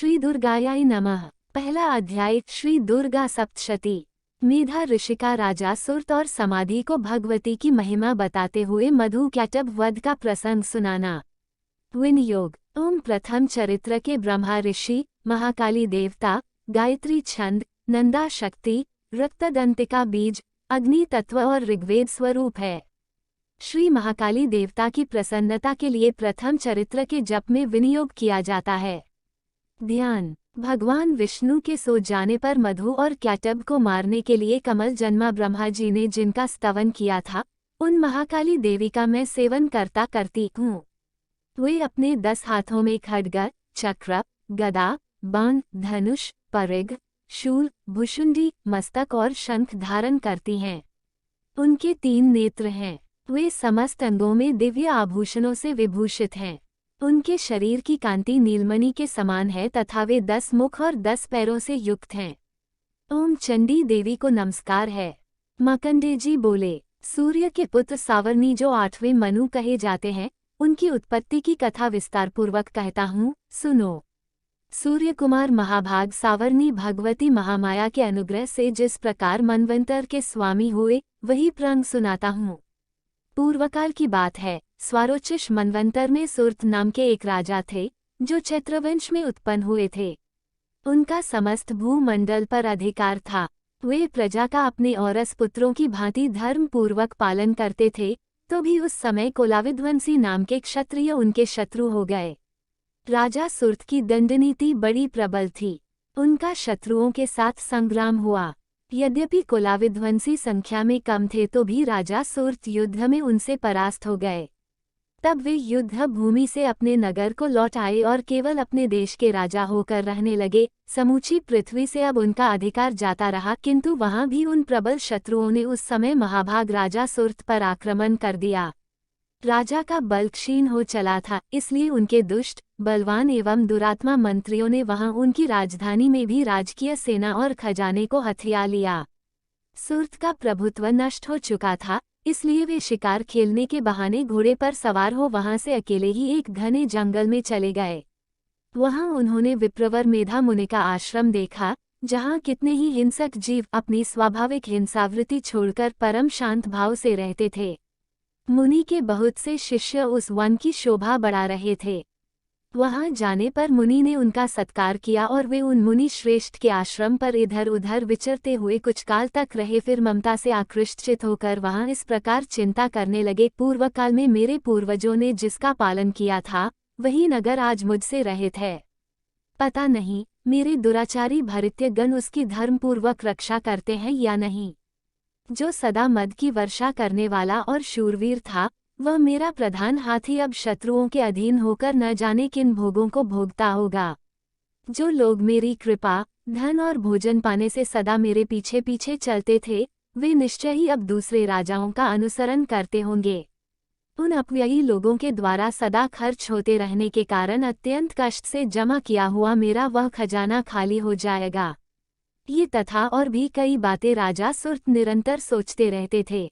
श्री दुर्गायाय नमः। पहला अध्याय श्री दुर्गा सप्तशती। मेधा ऋषि का राजा सुरत और समाधि को भगवती की महिमा बताते हुए मधु कैटभ वध का प्रसंग सुनाना। विनियोग। ओम प्रथम चरित्र के ब्रह्मा ऋषि, महाकाली देवता, गायत्री छंद, नंदा शक्ति, रक्तदंतिका बीज, अग्नि तत्व और ऋग्वेद स्वरूप है। श्री महाकाली देवता की प्रसन्नता के लिए प्रथम चरित्र के जप में विनियोग किया जाता है। ध्यान। भगवान विष्णु के सो जाने पर मधु और कैटभ को मारने के लिए कमल जन्मा ब्रह्मा जी ने जिनका स्तवन किया था, उन महाकाली देवी का मैं सेवन करता करती हूँ। वे अपने 10 हाथों में खड्ग, चक्र, गदा, बाण, धनुष, परिघ, शूल, भुशुंडी, मस्तक और शंख धारण करती हैं। उनके 3 नेत्र हैं। वे समस्त अंगों में दिव्य आभूषणों से विभूषित हैं। उनके शरीर की कांति नीलमणि के समान है तथा वे 10 मुख और 10 पैरों से युक्त हैं। ओम चंडी देवी को नमस्कार है। मार्कंडेय जी बोले, सूर्य के पुत्र सावर्णी जो 8वें मनु कहे जाते हैं, उनकी उत्पत्ति की कथा विस्तारपूर्वक कहता हूँ, सुनो। सूर्य कुमार महाभाग सावर्णी भगवती महामाया के अनुग्रह से जिस प्रकार मनवंतर के स्वामी हुए, वही प्रसंग सुनाता हूँ। पूर्वकाल की बात है। स्वारोचिष मनवंतर में सुरत नाम के एक राजा थे, जो चैत्रवंश में उत्पन्न हुए थे। उनका समस्त भूमंडल पर अधिकार था। वे प्रजा का अपने औरस पुत्रों की भांति धर्म पूर्वक पालन करते थे, तो भी उस समय कोलाविध्वंसी नाम के क्षत्रिय उनके शत्रु हो गए। राजा सुरत की दंडनीति बड़ी प्रबल थी। उनका शत्रुओं के साथ संग्राम हुआ। यद्यपि कोलाविध्वंसी संख्या में कम थे तो भी राजा सुरत युद्ध में उनसे परास्त हो गए। तब वे युद्ध भूमि से अपने नगर को लौट आए और केवल अपने देश के राजा होकर रहने लगे। समूची पृथ्वी से अब उनका अधिकार जाता रहा, किंतु वहां भी उन प्रबल शत्रुओं ने उस समय महाभाग राजा सुरत पर आक्रमण कर दिया। राजा का बल क्षीण हो चला था, इसलिए उनके दुष्ट, बलवान एवं दुरात्मा मंत्रियों ने वहां उनकी राजधानी में भी राजकीय सेना और खजाने को हथिया लिया। सुरत का प्रभुत्व नष्ट हो चुका था, इसलिए वे शिकार खेलने के बहाने घोड़े पर सवार हो वहां से अकेले ही एक घने जंगल में चले गए। वहां उन्होंने विप्रवर मेधा मुनि का आश्रम देखा, जहां कितने ही हिंसक जीव अपनी स्वाभाविक हिंसावृत्ति छोड़कर परम शांत भाव से रहते थे। मुनि के बहुत से शिष्य उस वन की शोभा बढ़ा रहे थे। वहां जाने पर मुनि ने उनका सत्कार किया और वे उन मुनि श्रेष्ठ के आश्रम पर इधर उधर विचरते हुए कुछ काल तक रहे। फिर ममता से आकृष्ट होकर वहां इस प्रकार चिंता करने लगे, पूर्व काल में मेरे पूर्वजों ने जिसका पालन किया था, वही नगर आज मुझसे रहित है। पता नहीं मेरे दुराचारी भृत्यगण उसकी धर्मपूर्वक रक्षा करते हैं या नहीं। जो सदा मद की वर्षा करने वाला और शूरवीर था, वह मेरा प्रधान हाथी अब शत्रुओं के अधीन होकर न जाने किन भोगों को भोगता होगा। जो लोग मेरी कृपा, धन और भोजन पाने से सदा मेरे पीछे पीछे चलते थे, वे निश्चय ही अब दूसरे राजाओं का अनुसरण करते होंगे। उन अपव्ययी लोगों के द्वारा सदा खर्च होते रहने के कारण अत्यंत कष्ट से जमा किया हुआ मेरा वह खजाना खाली हो जाएगा। ये तथा और भी कई बातें राजा सुरत निरंतर सोचते रहते थे।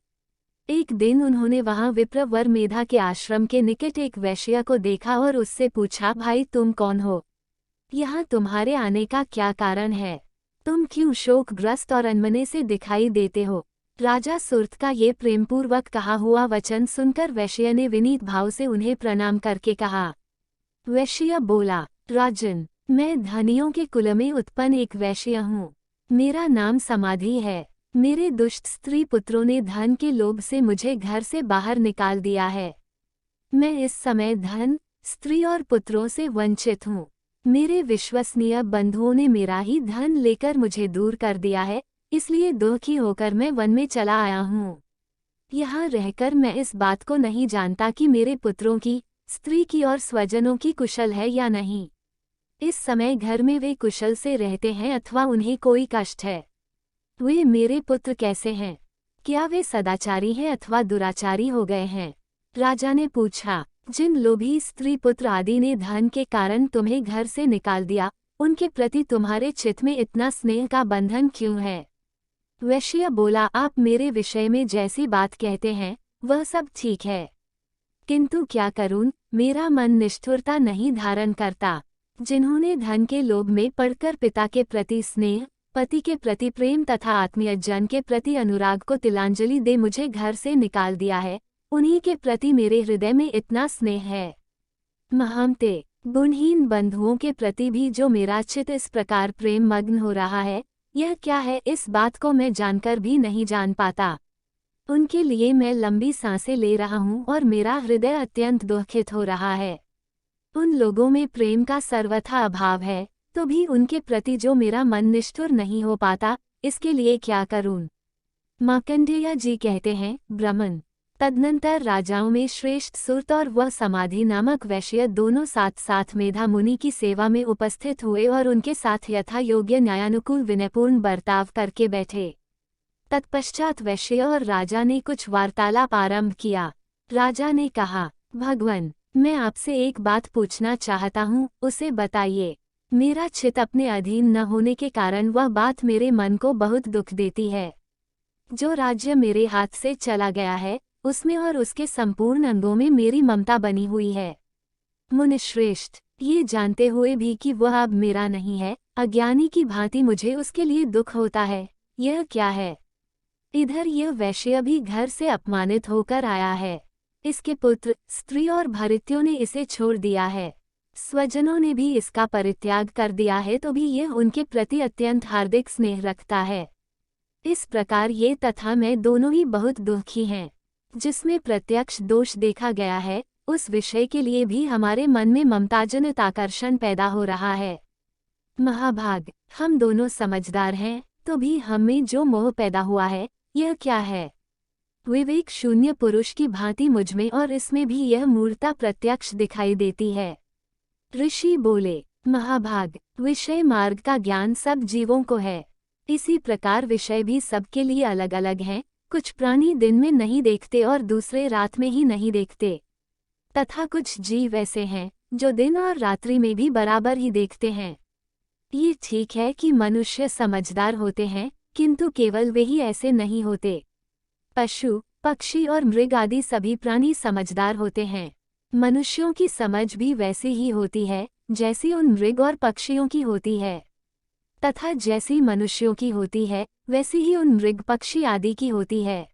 एक दिन उन्होंने वहां विप्रवर मेधा के आश्रम के निकट एक वैश्य को देखा और उससे पूछा, भाई तुम कौन हो? यहाँ तुम्हारे आने का क्या कारण है? तुम क्यों शोकग्रस्त और अनमने से दिखाई देते हो? राजा सुरत का ये प्रेमपूर्वक कहा हुआ वचन सुनकर वैश्य ने विनीत भाव से उन्हें प्रणाम करके कहा। वैश्य बोला, राजन, मैं धनियों के कुल में उत्पन्न एक वैश्य हूँ। मेरा नाम समाधि है। मेरे दुष्ट स्त्री पुत्रों ने धन के लोभ से मुझे घर से बाहर निकाल दिया है। मैं इस समय धन, स्त्री और पुत्रों से वंचित हूँ। मेरे विश्वसनीय बंधुओं ने मेरा ही धन लेकर मुझे दूर कर दिया है, इसलिए दुखी होकर मैं वन में चला आया हूँ। यहाँ रहकर मैं इस बात को नहीं जानता कि मेरे पुत्रों की, स्त्री की और स्वजनों की कुशल है या नहीं। इस समय घर में वे कुशल से रहते हैं अथवा उन्हें कोई कष्ट है। वे मेरे पुत्र कैसे हैं? क्या वे सदाचारी हैं अथवा दुराचारी हो गए हैं? राजा ने पूछा, जिन लोभी स्त्री पुत्र आदि ने धन के कारण तुम्हें घर से निकाल दिया, उनके प्रति तुम्हारे चित्त में इतना स्नेह का बंधन क्यों है? वैश्य बोला, आप मेरे विषय में जैसी बात कहते हैं, वह सब ठीक है, किंतु क्या करूं, मेरा मन निष्ठुरता नहीं धारण करता। जिन्होंने धन के लोभ में पड़कर पिता के प्रति स्नेह, पति के प्रति प्रेम तथा आत्मीय जन के प्रति अनुराग को तिलांजलि दे मुझे घर से निकाल दिया है, उन्हीं के प्रति मेरे हृदय में इतना स्नेह है। महामते, गुणहीन बंधुओं के प्रति भी जो मेरा चित्त इस प्रकार प्रेम मग्न हो रहा है, यह क्या है, इस बात को मैं जानकर भी नहीं जान पाता। उनके लिए मैं लंबी सांसें ले रहा हूँ और मेरा हृदय अत्यंत दुखित हो रहा है। उन लोगों में प्रेम का सर्वथा अभाव है, तो भी उनके प्रति जो मेरा मन निष्ठुर नहीं हो पाता, इसके लिए क्या करूं? मार्कंडेय जी कहते हैं, ब्रह्मन। तदनंतर राजाओं में श्रेष्ठ सुरत और वह समाधि नामक वैश्य दोनों साथ साथ मेधा मुनि की सेवा में उपस्थित हुए और उनके साथ यथा योग्य न्यायानुकूल विनयपूर्ण बर्ताव करके बैठे। तत्पश्चात वैश्य और राजा ने कुछ वार्तालाप आरंभ किया। राजा ने कहा, भगवन, मैं आपसे एक बात पूछना चाहता हूँ, उसे बताइए। मेरा चित्त अपने अधीन न होने के कारण वह बात मेरे मन को बहुत दुख देती है। जो राज्य मेरे हाथ से चला गया है, उसमें और उसके संपूर्ण अंगों में मेरी ममता बनी हुई है। मुनिश्रेष्ठ, ये जानते हुए भी कि वह अब मेरा नहीं है, अज्ञानी की भांति मुझे उसके लिए दुख होता है। यह क्या है? इधर यह वैश्य भी घर से अपमानित होकर आया है। इसके पुत्र, स्त्री और भृत्यों ने इसे छोड़ दिया है। स्वजनों ने भी इसका परित्याग कर दिया है, तो भी यह उनके प्रति अत्यंत हार्दिक स्नेह रखता है। इस प्रकार ये तथा मैं दोनों ही बहुत दुखी हैं। जिसमें प्रत्यक्ष दोष देखा गया है, उस विषय के लिए भी हमारे मन में ममताजनित आकर्षण पैदा हो रहा है। महाभाग, हम दोनों समझदार हैं, तो भी हम में जो मोह पैदा हुआ है, यह क्या है? विवेक शून्य पुरुष की भांति मुझमें और इसमें भी यह मूर्ता प्रत्यक्ष दिखाई देती है। ऋषि बोले, महाभाग, विषय मार्ग का ज्ञान सब जीवों को है। इसी प्रकार विषय भी सबके लिए अलग अलग हैं। कुछ प्राणी दिन में नहीं देखते और दूसरे रात में ही नहीं देखते, तथा कुछ जीव ऐसे हैं जो दिन और रात्रि में भी बराबर ही देखते हैं। ये ठीक है कि मनुष्य समझदार होते हैं, किंतु केवल वे ही ऐसे नहीं होते। पशु, पक्षी और मृग आदि सभी प्राणी समझदार होते हैं। मनुष्यों की समझ भी वैसी ही होती है जैसी उन मृग और पक्षियों की होती है, तथा जैसी मनुष्यों की होती है वैसी ही उन मृग पक्षी आदि की होती है।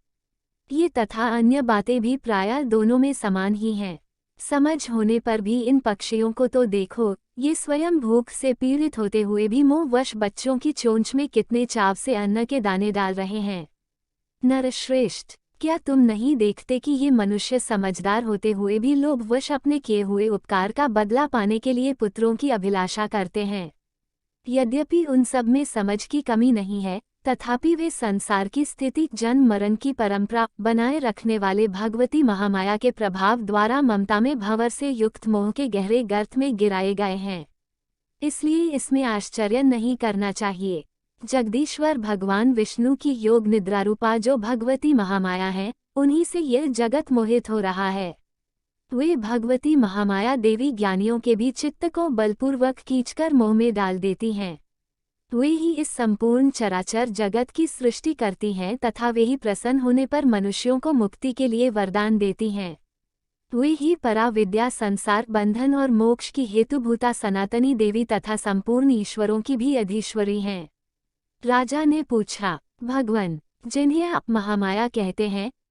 ये तथा अन्य बातें भी प्रायः दोनों में समान ही हैं। समझ होने पर भी इन पक्षियों को तो देखो, ये स्वयं भूख से पीड़ित होते हुए भी मोहवश बच्चों की चोंच में कितने चाव से अन्न के दाने डाल रहे हैं। नरश्रेष्ठ, क्या तुम नहीं देखते कि ये मनुष्य समझदार होते हुए भी लोभवश अपने किए हुए उपकार का बदला पाने के लिए पुत्रों की अभिलाषा करते हैं? यद्यपि उन सब में समझ की कमी नहीं है, तथापि वे संसार की स्थिति, जन्म मरण की परंपरा बनाए रखने वाले भगवती महामाया के प्रभाव द्वारा ममता में भंवर से युक्त मोह के गहरे गर्त में गिराए गए हैं। इसलिए इसमें आश्चर्य नहीं करना चाहिए। जगदीश्वर भगवान विष्णु की योग निद्रारूपा जो भगवती महामाया है, उन्हीं से यह जगत मोहित हो रहा है। वे भगवती महामाया देवी ज्ञानियों के भी चित्त को बलपूर्वक खींचकर मोह में डाल देती हैं। वे ही इस संपूर्ण चराचर जगत की सृष्टि करती हैं तथा वे ही प्रसन्न होने पर मनुष्यों को मुक्ति के लिए वरदान देती हैं। वे ही पराविद्या, संसार बंधन और मोक्ष की हेतुभूता सनातनी देवी तथा संपूर्ण ईश्वरों की भी अधीश्वरी हैं। राजा ने पूछा, भगवन, जिन्हें आप महामाया कहते हैं,